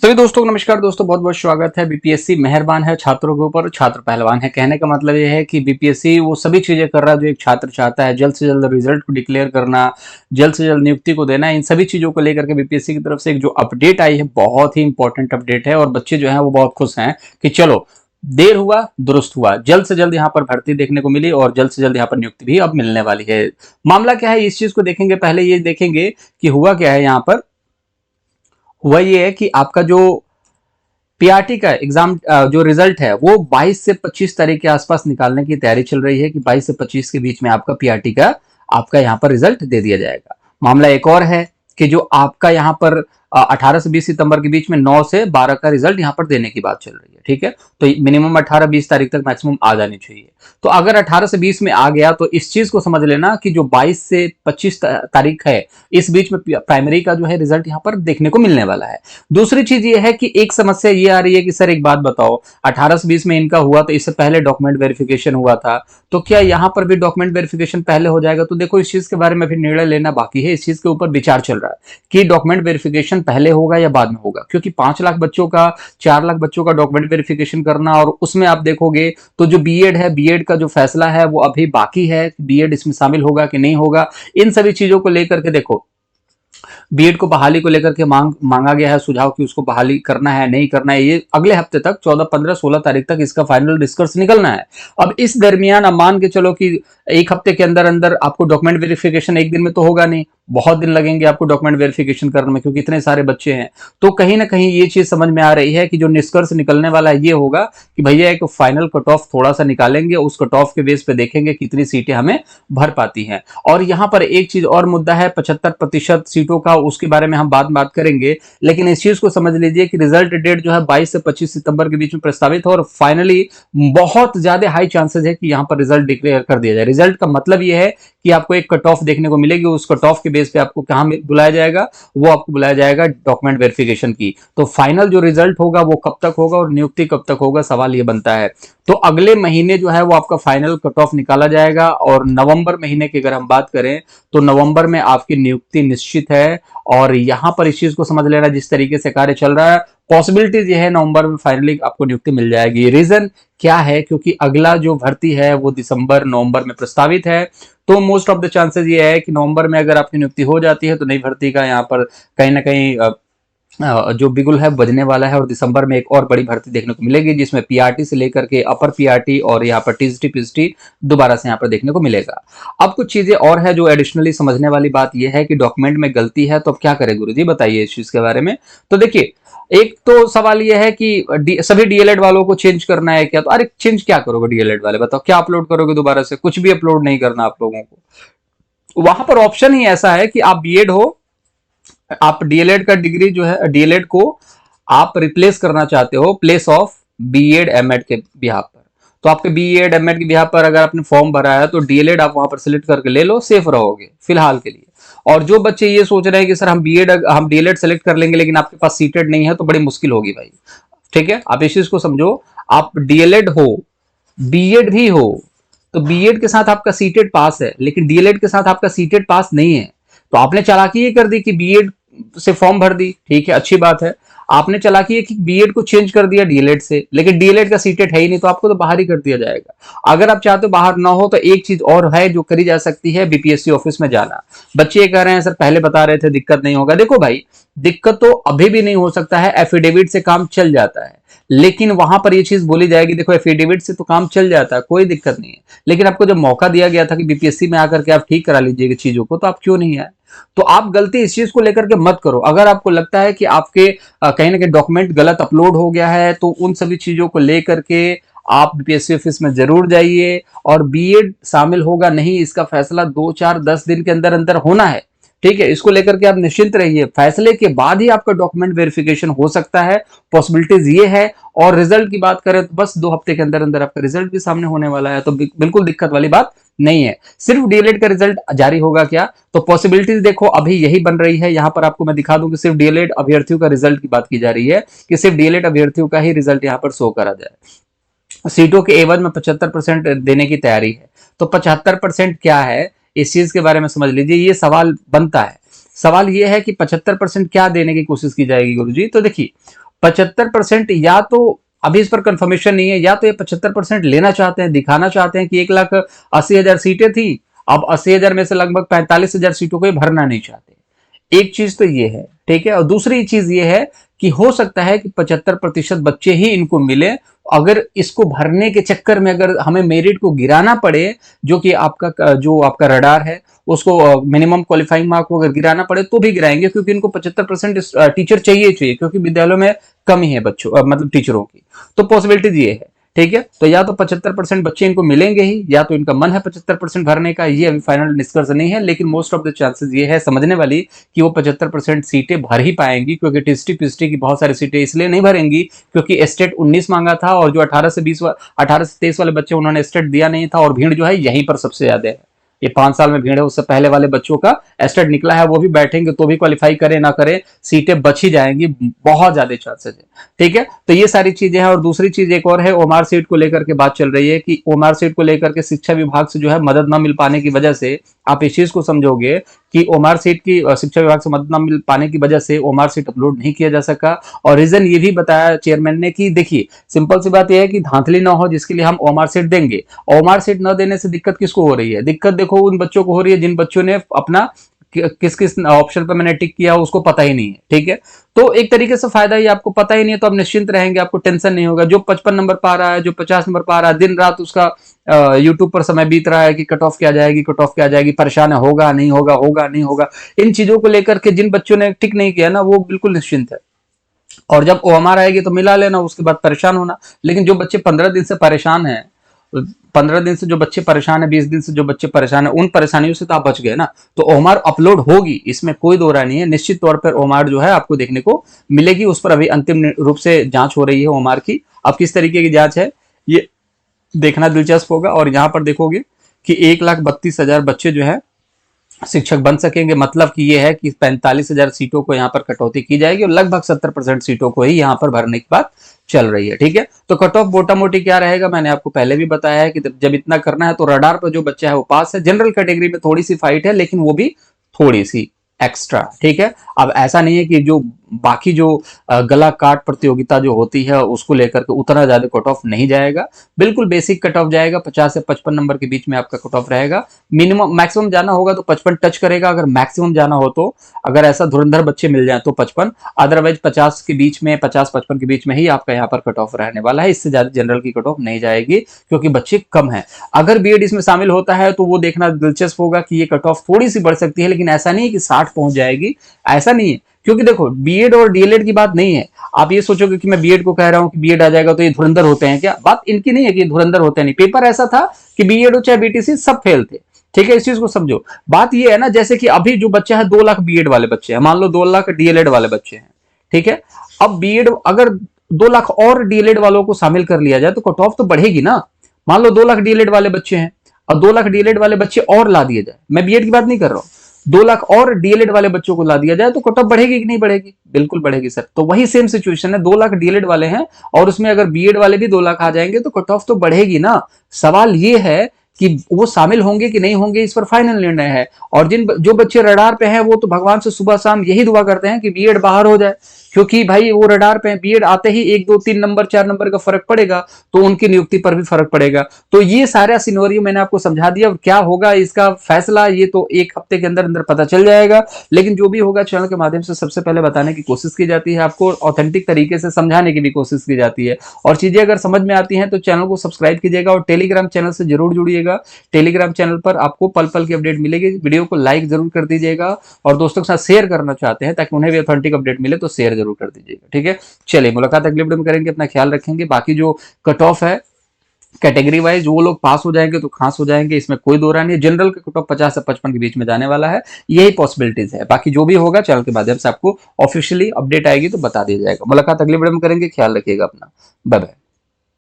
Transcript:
सभी दोस्तों को नमस्कार। दोस्तों बहुत बहुत स्वागत है। बीपीएससी मेहरबान है छात्रों के ऊपर, छात्र पहलवान है। कहने का मतलब ये है कि बीपीएससी वो सभी चीजें कर रहा है जो एक छात्र चाहता है। जल्द से जल्द रिजल्ट को डिक्लेयर करना, जल्द से जल्द नियुक्ति को देना, इन सभी चीजों को लेकर के बीपीएससी की तरफ से एक जो अपडेट आई है बहुत ही इंपॉर्टेंट अपडेट है और बच्चे जो है वो बहुत खुश हैं कि चलो देर हुआ दुरुस्त हुआ, जल्द से जल्द यहाँ पर भर्ती देखने को मिली और जल्द से जल्द यहाँ पर नियुक्ति भी अब मिलने वाली है। मामला क्या है इस चीज को देखेंगे। पहले ये देखेंगे कि हुआ क्या है। यहाँ पर हुआ ये है कि आपका जो पीआरटी का एग्जाम जो रिजल्ट है वो 22 से 25 तारीख के आसपास निकालने की तैयारी चल रही है कि 22 से 25 के बीच में आपका पीआरटी का आपका यहाँ पर रिजल्ट दे दिया जाएगा। मामला एक और है कि जो आपका यहाँ पर 18 से 20 सितंबर के बीच में 9 से 12 का रिजल्ट यहाँ पर देने की बात चल रही है। ठीक है, तो मिनिमम 18-20 तारीख तक मैक्सिमम आ जानी चाहिए। तो अगर 18 से 20 में आ गया तो इस चीज को समझ लेना कि जो 22 से 25 तारीख है इस बीच में प्राइमरी का जो है रिजल्ट यहाँ पर देखने को मिलने वाला है। दूसरी चीज ये है कि एक समस्या ये आ रही है कि सर एक बात बताओ, 18 से 20 में इनका हुआ तो इससे पहले डॉक्यूमेंट वेरिफिकेशन हुआ था, तो क्या यहाँ पर भी डॉक्यूमेंट वेरिफिकेशन पहले हो जाएगा? तो देखो इस चीज के बारे में भी निर्णय लेना बाकी है। इस चीज के ऊपर विचार चल रहा है कि डॉक्यूमेंट वेरिफिकेशन पहले होगा या बाद में होगा, क्योंकि 5 लाख बच्चों का 4 लाख बच्चों का डॉक्यूमेंट वेरिफिकेशन करना और उसमें आप देखोगे तो जो बीएड है, बीएड का जो फैसला है वो अभी बाकी है। बीएड इसमें शामिल होगा कि नहीं होगा, इन सभी चीजों को लेकर के देखो बीएड को बहाली को लेकर के मांगा गया है सुझाव कि उसको बहाली करना है नहीं करना है। ये अगले हफ्ते तक 14, 15, 16 तारीख तक इसका फाइनल डिस्कस निकलना है। अब इस दरमियान अब मान के चलो कि एक हफ्ते के अंदर अंदर आपको डॉक्यूमेंट वेरिफिकेशन एक दिन में तो होगा नहीं, बहुत दिन लगेंगे आपको डॉक्यूमेंट वेरिफिकेशन करने में, क्योंकि इतने सारे बच्चे हैं। तो कहीं ना कहीं ये चीज समझ में आ रही है कि जो निष्कर्ष निकलने वाला है ये होगा कि भैया एक फाइनल कट ऑफ थोड़ा सा निकालेंगे, उस कट ऑफ के बेस पे देखेंगे कितनी सीटें हमें भर पाती हैं। और यहाँ पर एक चीज और मुद्दा है 75% सीटों का, उसके बारे में हम बात करेंगे। लेकिन इस चीज को समझ लीजिए कि रिजल्ट डेट जो है 22 से 25 सितंबर के बीच में प्रस्तावित है और फाइनली बहुत ज्यादा हाई चांसेस है कि यहाँ पर रिजल्ट डिक्लेयर कर दिया जाए। रिजल्ट का मतलब यह है कि आपको एक कट ऑफ देखने को मिलेगी, उस कट ऑफ के बेस पे आपको कहां बुलाया जाएगा, वो आपको बुलाया जाएगा डॉक्यूमेंट वेरिफिकेशन की। तो फाइनल जो रिजल्ट होगा वो कब तक होगा और नियुक्ति कब तक होगा, सवाल ये बनता है। तो अगले महीने जो है वो आपका फाइनल कट ऑफ निकाला जाएगा और नवंबर महीने की अगर हम बात करें तो नवंबर में आपकी नियुक्ति निश्चित है। और यहां पर इस चीज को समझ लेना, जिस तरीके से कार्य चल रहा है पॉसिबिलिटीज ये है नवंबर में फाइनली आपको नियुक्ति मिल जाएगी। रीजन क्या है? क्योंकि अगला जो भर्ती है वो दिसंबर नवंबर में प्रस्तावित है। तो मोस्ट ऑफ द चांसेस ये है कि नवंबर में अगर आपकी नियुक्ति हो जाती है तो नई भर्ती का यहाँ पर कहीं ना कहीं जो बिगुल है बजने वाला है और दिसंबर में एक और बड़ी भर्ती देखने को मिलेगी जिसमें पीआरटी से लेकर के अपर पीआरटी और यहाँ पर टीजीटी पीजीटी दोबारा से यहाँ पर देखने को मिलेगा। अब कुछ चीजें और है जो एडिशनली समझने वाली बात यह है कि डॉक्यूमेंट में गलती है तो अब क्या करें गुरुजी, बताइए इस चीज के बारे में। तो देखिए एक तो सवाल यह है कि सभी डीएलएड वालों को चेंज करना है क्या? तो अरे चेंज क्या करोगे डीएलएड वाले, बताओ क्या अपलोड करोगे दोबारा से? कुछ भी अपलोड नहीं करना आप लोगों को। वहां पर ऑप्शन ही ऐसा है कि आप बीएड हो, आप डीएलएड का डिग्री जो है डीएलएड को आप रिप्लेस करना चाहते हो प्लेस ऑफ बीएड एमएड के बिहाफ पर। तो आपके बीएड एमएड के बिहाफ पर अगर आपने फॉर्म भरा है तो डीएलएड आप वहां पर सिलेक्ट करके ले लो, सेफ रहोगे फिलहाल के लिए। और जो बच्चे ये सोच रहे हैं कि सर हम डीएलएड सेलेक्ट कर लेंगे लेकिन आपके पास सीटेड नहीं है, तो बड़ी मुश्किल होगी भाई। ठीक है, आप इस चीज को समझो। आप डीएलएड हो, बीएड भी हो, तो बीएड के साथ आपका सीटेड पास है लेकिन डीएलएड के साथ आपका सीटेड पास नहीं है। तो आपने चालाकी ये कर दी कि बीएड से फॉर्म भर दी, ठीक है अच्छी बात है। आपने चालाकी है कि बीएड को चेंज कर दिया डीएलएड से, लेकिन डीएलएड का सीटेट है ही नहीं, तो आपको तो बाहर ही कर दिया जाएगा। अगर आप चाहते हो बाहर ना हो तो एक चीज और है जो करी जा सकती है, बीपीएससी ऑफिस में जाना। बच्चे ये कह रहे हैं सर पहले बता रहे थे दिक्कत नहीं होगा। देखो भाई दिक्कत तो अभी भी नहीं हो सकता है, एफिडेविट से काम चल जाता है। लेकिन वहां पर ये चीज बोली जाएगी देखो एफिडेविट से तो काम चल जाता है, कोई दिक्कत नहीं है, लेकिन आपको जब मौका दिया गया था कि बीपीएससी में आकर के आप ठीक करा लीजिएगा चीजों को, तो आप क्यों नहीं आए? तो आप गलती इस चीज को लेकर के मत करो। अगर आपको लगता है कि आपके कहीं ना कहीं डॉक्यूमेंट गलत अपलोड हो गया है तो उन सभी चीजों को लेकर के आप बीपीएससी ऑफिस में जरूर जाइए। और बीएड शामिल होगा नहीं इसका फैसला 2, 4, 10 दिन के अंदर अंदर होना है। ठीक है, इसको लेकर के आप निश्चिंत रहिए, फैसले के बाद ही आपका डॉक्यूमेंट वेरिफिकेशन हो सकता है, पॉसिबिलिटीज ये है। और रिजल्ट की बात करें तो बस 2 हफ्ते के अंदर अंदर आपका रिजल्ट भी सामने होने वाला है, तो बिल्कुल दिक्कत वाली बात नहीं है। सिर्फ डीएलएड का रिजल्ट जारी होगा क्या? तो पॉसिबिलिटीज देखो अभी यही बन रही है। यहां पर आपको मैं दिखा दूं कि सिर्फ डीएलएड अभ्यर्थियों का रिजल्ट की बात की जा रही है कि सिर्फ डीएलएड अभ्यर्थियों का ही रिजल्ट यहां पर शो करा जाए। सीटों के एवज में 75% देने की तैयारी है। तो 75% क्या है इस चीज के बारे में समझ लीजिए, ये सवाल बनता है। सवाल ये है कि 75% क्या देने की कोशिश की जाएगी गुरुजी? तो देखिए 75% या तो अभी इस पर कंफर्मेशन नहीं है, या तो ये 75% लेना चाहते हैं, दिखाना चाहते हैं कि 1,80,000 सीटें थी, अब 80,000 में से लगभग 45,000 सीटों को ये भरना नहीं चाहते। एक चीज तो ये है, ठीक है। और दूसरी चीज ये है कि हो सकता है कि 75% बच्चे ही इनको मिले। अगर इसको भरने के चक्कर में अगर हमें मेरिट को गिराना पड़े, जो कि आपका रडार है उसको मिनिमम क्वालिफाइंग मार्क को अगर गिराना पड़े तो भी गिराएंगे, क्योंकि इनको 75% टीचर चाहिए, क्योंकि विद्यालयों में कमी है बच्चों मतलब टीचरों की। तो पॉसिबिलिटीज ये है, ठीक है। तो या तो 75% बच्चे इनको मिलेंगे ही, या तो इनका मन है 75% भरने का, ये अभी फाइनल निष्कर्ष नहीं है। लेकिन मोस्ट ऑफ द चांसेस ये है समझने वाली कि वो 75% सीटें भर ही पाएंगी, क्योंकि टिस्टी पिस्टी की बहुत सारी सीटें इसलिए नहीं भरेंगी क्योंकि स्टेट 19 मांगा था, और जो 18 से 23 वाले बच्चे उन्होंने स्टेट दिया नहीं था, और भीड़ जो है यहीं पर सबसे ज्यादा है। ये 5 साल में भीड़ है, उससे पहले वाले बच्चों का एस्टेट निकला है, वो भी बैठेंगे तो भी क्वालिफाई करें ना करें, सीटें बच ही जाएंगी, बहुत ज्यादा चांसेस है, ठीक है। तो ये सारी चीजें हैं। और दूसरी चीज एक और है, ओमार सीट को लेकर के बात चल रही है कि ओमार सीट को लेकर के शिक्षा विभाग से जो है मदद न मिल पाने की वजह से, आप इस चीज को समझोगे कि ओमार सीट की शिक्षा विभाग से मदद न मिल पाने की वजह से ओमार सीट अपलोड नहीं किया जा सका। और रीजन ये भी बताया चेयरमैन ने कि देखिए सिंपल सी बात यह है कि धांधली ना हो जिसके लिए हम ओमार सीट देंगे। ओमार सीट न देने से दिक्कत किसको हो रही है? दिक्कत देखो उन बच्चों को हो रही है जिन बच्चों ने अपना किस किस ऑप्शन पर मैंने टिक किया उसको पता ही नहीं है, ठीक है। तो एक तरीके से फायदा ही, आपको पता ही नहीं है तो आप निश्चिंत रहेंगे, आपको टेंशन नहीं होगा। जो 55 नंबर पा रहा है, जो 50 नंबर पा रहा है, दिन रात उसका यूट्यूब पर समय बीत रहा है कि कट ऑफ क्या जाएगी, कट ऑफ क्या जाएगी, परेशान है, होगा नहीं होगा, होगा नहीं होगा। इन चीजों को लेकर के जिन बच्चों ने टिक नहीं किया ना, वो बिल्कुल निश्चिंत है। और जब ओएमआर आएगी तो मिला लेना, उसके बाद परेशान होना। लेकिन जो बच्चे 15 दिन से परेशान हैं, 15 दिन से जो बच्चे परेशान है, 20 दिन से जो बच्चे परेशान है, उन परेशानियों से तो आप बच गए ना। तो ओएमआर अपलोड होगी, इसमें कोई दो राय नहीं है। निश्चित तौर पर ओएमआर जो है आपको देखने को मिलेगी। उस पर अभी अंतिम रूप से जांच हो रही है ओएमआर की। अब किस तरीके की जांच है ये देखना दिलचस्प होगा। और यहां पर देखोगे कि 1,32,000 बच्चे जो है शिक्षक बन सकेंगे। मतलब कि ये है कि 45,000 सीटों को यहाँ पर कटौती की जाएगी, और लगभग 70% सीटों को ही यहाँ पर भरने की बात चल रही है, ठीक है। तो कट ऑफ मोटा मोटी क्या रहेगा, मैंने आपको पहले भी बताया है कि जब इतना करना है तो रडार पर जो बच्चा है वो पास है। जनरल कैटेगरी में थोड़ी सी फाइट है, लेकिन वो भी थोड़ी सी एक्स्ट्रा, ठीक है। अब ऐसा नहीं है कि जो बाकी जो गला काट प्रतियोगिता जो होती है उसको लेकर के उतना ज्यादा कट ऑफ नहीं जाएगा। बिल्कुल बेसिक कट ऑफ जाएगा, 50 से 55 नंबर के बीच में आपका कट ऑफ रहेगा। मिनिमम मैक्सिमम जाना होगा तो 55 टच करेगा, अगर मैक्सिमम जाना हो तो। अगर ऐसा धुरंधर बच्चे मिल जाए तो 55, अदरवाइज 50 के बीच में, 50-55 के बीच में ही आपका यहाँ पर कट ऑफ रहने वाला है। इससे ज्यादा जनरल की कट ऑफ नहीं जाएगी, क्योंकि बच्चे कम है। अगर बीएड इसमें शामिल होता है तो वो देखना दिलचस्प होगा कि ये कट ऑफ थोड़ी सी बढ़ सकती है, लेकिन ऐसा नहीं है कि 60 पहुंच जाएगी, ऐसा नहीं है। क्योंकि देखो बीएड और डीएलएड की बात नहीं है। आप ये सोचोगे कि मैं बीएड को कह रहा हूं कि बीएड आ जाएगा तो ये धुरंधर होते हैं क्या? बात इनकी नहीं है कि ये धुरंधर होते नहीं। पेपर ऐसा था कि बीएड हो चाहे बीटीसी सब फेल थे, ठीक है। इस चीज को समझो। बात ये है ना, जैसे कि अभी जो बच्चा है 2 लाख बीएड वाले बच्चे हैं, मान लो 2 लाख डीएलएड वाले बच्चे हैं, ठीक है। अब बीएड अगर 2 लाख और डीएलएड वालों को शामिल कर लिया जाए तो कट ऑफ तो बढ़ेगी ना। मान लो 2 लाख डीएलएड वाले बच्चे हैं और 2 लाख डीएलएड वाले बच्चे और ला दिए जाए, मैं बीएड की बात नहीं कर रहा हूं, 2 लाख और डीएलएड वाले बच्चों को ला दिया जाए तो कट ऑफ बढ़ेगी कि नहीं बढ़ेगी? बिल्कुल बढ़ेगी सर। तो वही सेम सिचुएशन है, 2 लाख डीएलएड वाले हैं और उसमें अगर बीएड वाले भी 2 लाख आ जाएंगे तो कट ऑफ तो बढ़ेगी ना। सवाल ये है कि वो शामिल होंगे कि नहीं होंगे, इस पर फाइनल निर्णय है। और जो बच्चे रडार पे हैं वो तो भगवान से सुबह शाम यही दुआ करते हैं कि बीएड बाहर हो जाए, क्योंकि भाई वो रडार पे बीएड आते ही 1 2 3 नंबर 4 नंबर का फर्क पड़ेगा तो उनकी नियुक्ति पर भी फर्क पड़ेगा। तो ये सारा सिनेरियो मैंने आपको समझा दिया। क्या होगा इसका फैसला, ये तो 1 हफ्ते के अंदर अंदर पता चल जाएगा। लेकिन जो भी होगा चैनल के माध्यम से सबसे पहले बताने की कोशिश की जाती है, आपको ऑथेंटिक तरीके से समझाने की भी कोशिश की जाती है। और चीजें अगर समझ में आती हैं तो चैनल को सब्सक्राइब कीजिएगा और टेलीग्राम चैनल से जरूर जुड़िएगा। टेलीग्राम चैनल पर आपको पल पल की अपडेट मिलेगी। वीडियो को लाइक जरूर कर दीजिएगा और दोस्तों के साथ शेयर करना चाहते हैं ताकि उन्हें भी ऑथेंटिक अपडेट मिले तो शेयर जरूर कर दीजिएगा, ठीक है। चलिए मुलाकात अगले वीडियो में करेंगे, अपना ख्याल रखेंगे। बाकी जो कट ऑफ है कैटेगरी वाइज वो लोग पास हो जाएंगे तो खास हो जाएंगे, इसमें कोई दो राय नहीं है। जनरल का कट ऑफ 50 से 55 के बीच में जाने वाला है, यही पॉसिबिलिटीज है। बाकी जो भी होगा चैनल के माध्यम से आपको ऑफिशियली अपडेट आएगी तो बता दिया जाएगा। मुलाकात अगले वीडियो में करेंगे, ख्याल रखिएगा अपना, बाय बाय।